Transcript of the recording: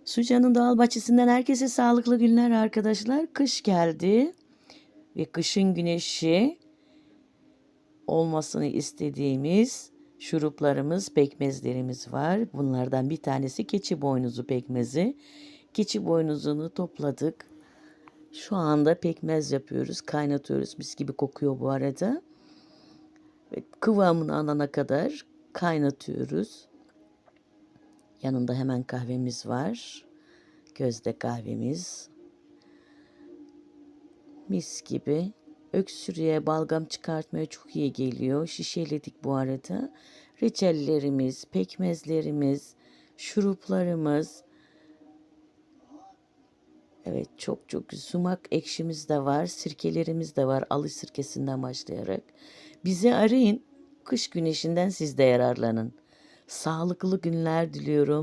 Sucan'ın doğal bahçesinden herkese sağlıklı günler arkadaşlar. Kış geldi ve kışın güneşi olmasını istediğimiz şuruplarımız, pekmezlerimiz var. Bunlardan bir tanesi keçi boynuzu pekmezi. Keçi boynuzunu topladık. Şu anda pekmez yapıyoruz, kaynatıyoruz. Mis gibi kokuyor bu arada. Ve kıvamını alana kadar kaynatıyoruz. Yanında hemen kahvemiz var. Gözde kahvemiz. Mis gibi. Öksürüğe, balgam çıkartmaya çok iyi geliyor. Şişeledik bu arada. Reçellerimiz, pekmezlerimiz, şuruplarımız. Evet, çok çok sumak ekşimiz de var. Sirkelerimiz de var. Alış sirkesinden başlayarak. Bizi arayın. Kış güneşinden siz de yararlanın. Sağlıklı günler diliyorum.